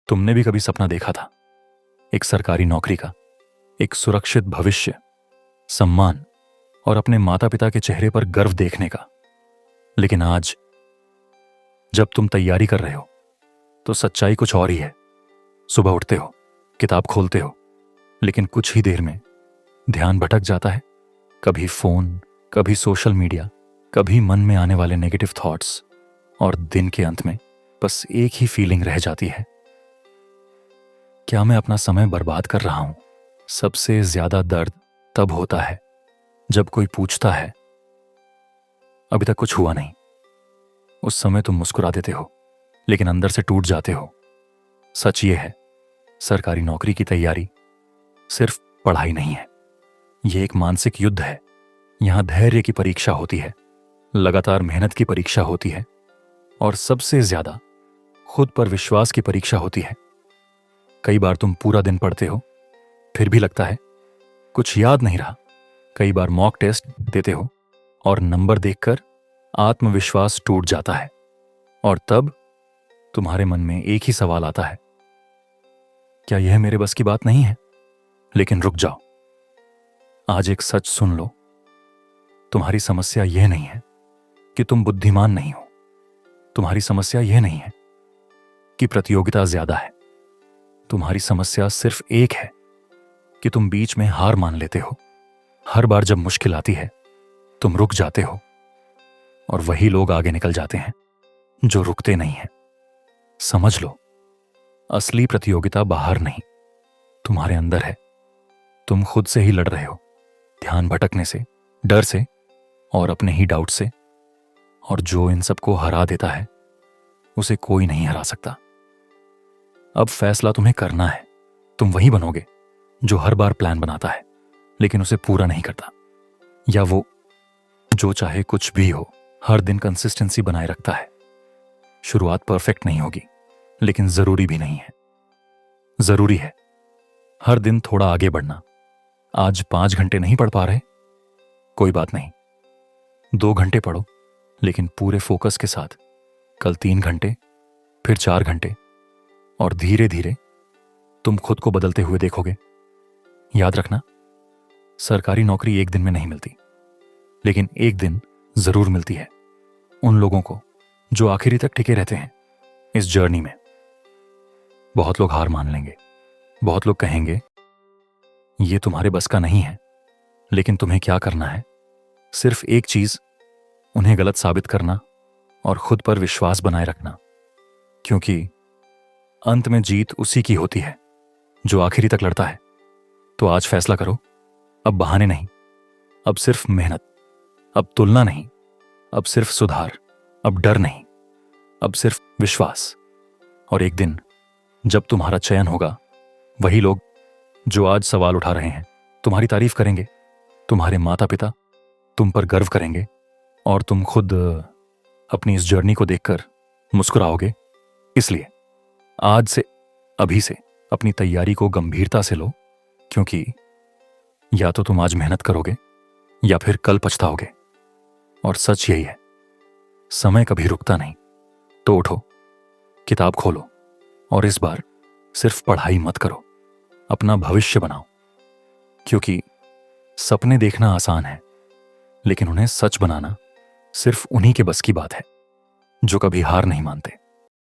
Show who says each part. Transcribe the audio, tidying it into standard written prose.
Speaker 1: तुमने भी कभी सपना देखा था, एक सरकारी नौकरी का, एक सुरक्षित भविष्य, सम्मान और अपने माता पिता के चेहरे पर गर्व देखने का। लेकिन आज जब तुम तैयारी कर रहे हो तो सच्चाई कुछ और ही है। सुबह उठते हो, किताब खोलते हो, लेकिन कुछ ही देर में ध्यान भटक जाता है। कभी फोन, कभी सोशल मीडिया, कभी मन में आने वाले नेगेटिव थॉट्स, और दिन के अंत में बस एक ही फीलिंग रह जाती है, क्या मैं अपना समय बर्बाद कर रहा हूं? सबसे ज्यादा दर्द तब होता है जब कोई पूछता है, अभी तक कुछ हुआ नहीं। उस समय तुम मुस्कुरा देते हो, लेकिन अंदर से टूट जाते हो। सच ये है, सरकारी नौकरी की तैयारी सिर्फ पढ़ाई नहीं है, यह एक मानसिक युद्ध है। यहां धैर्य की परीक्षा होती है, लगातार मेहनत की परीक्षा होती है, और सबसे ज्यादा खुद पर विश्वास की परीक्षा होती है। कई बार तुम पूरा दिन पढ़ते हो, फिर भी लगता है कुछ याद नहीं रहा। कई बार मॉक टेस्ट देते हो और नंबर देखकर आत्मविश्वास टूट जाता है, और तब तुम्हारे मन में एक ही सवाल आता है, क्या यह मेरे बस की बात नहीं है? लेकिन रुक जाओ, आज एक सच सुन लो। तुम्हारी समस्या यह नहीं है कि तुम बुद्धिमान नहीं हो। तुम्हारी समस्या यह नहीं है कि प्रतियोगिता ज्यादा है। तुम्हारी समस्या सिर्फ एक है कि तुम बीच में हार मान लेते हो। हर बार जब मुश्किल आती है, तुम रुक जाते हो, और वही लोग आगे निकल जाते हैं जो रुकते नहीं हैं। समझ लो, असली प्रतियोगिता बाहर नहीं, तुम्हारे अंदर है। तुम खुद से ही लड़ रहे हो, ध्यान भटकने से, डर से और अपने ही डाउट से। और जो इन सबको हरा देता है, उसे कोई नहीं हरा सकता। अब फैसला तुम्हें करना है। तुम वही बनोगे जो हर बार प्लान बनाता है लेकिन उसे पूरा नहीं करता, या वो जो चाहे कुछ भी हो, हर दिन कंसिस्टेंसी बनाए रखता है। शुरुआत परफेक्ट नहीं होगी, लेकिन जरूरी भी नहीं है। जरूरी है हर दिन थोड़ा आगे बढ़ना। आज 5 घंटे नहीं पढ़ पा रहे, कोई बात नहीं, 2 घंटे पढ़ो, लेकिन पूरे फोकस के साथ। कल 3 घंटे, फिर 4 घंटे, और धीरे धीरे तुम खुद को बदलते हुए देखोगे। याद रखना, सरकारी नौकरी एक दिन में नहीं मिलती, लेकिन एक दिन जरूर मिलती है उन लोगों को जो आखिरी तक टिके रहते हैं इस जर्नी में। बहुत लोग हार मान लेंगे, बहुत लोग कहेंगे ये तुम्हारे बस का नहीं है, लेकिन तुम्हें क्या करना है? सिर्फ एक चीज, उन्हें गलत साबित करना और खुद पर विश्वास बनाए रखना, क्योंकि अंत में जीत उसी की होती है जो आखिरी तक लड़ता है। तो आज फैसला करो, अब बहाने नहीं, अब सिर्फ मेहनत, अब तुलना नहीं, अब सिर्फ सुधार, अब डर नहीं, अब सिर्फ विश्वास। और एक दिन जब तुम्हारा चयन होगा, वही लोग जो आज सवाल उठा रहे हैं तुम्हारी तारीफ करेंगे। तुम्हारे माता पिता तुम पर गर्व करेंगे, और तुम खुद अपनी इस जर्नी को देखकर मुस्कुराओगे। इसलिए आज से, अभी से अपनी तैयारी को गंभीरता से लो, क्योंकि या तो तुम आज मेहनत करोगे या फिर कल पछताओगे। और सच यही है, समय कभी रुकता नहीं। तो उठो, किताब खोलो, और इस बार सिर्फ पढ़ाई मत करो, अपना भविष्य बनाओ। क्योंकि सपने देखना आसान है, लेकिन उन्हें सच बनाना सिर्फ उन्हीं के बस की बात है जो कभी हार नहीं मानते।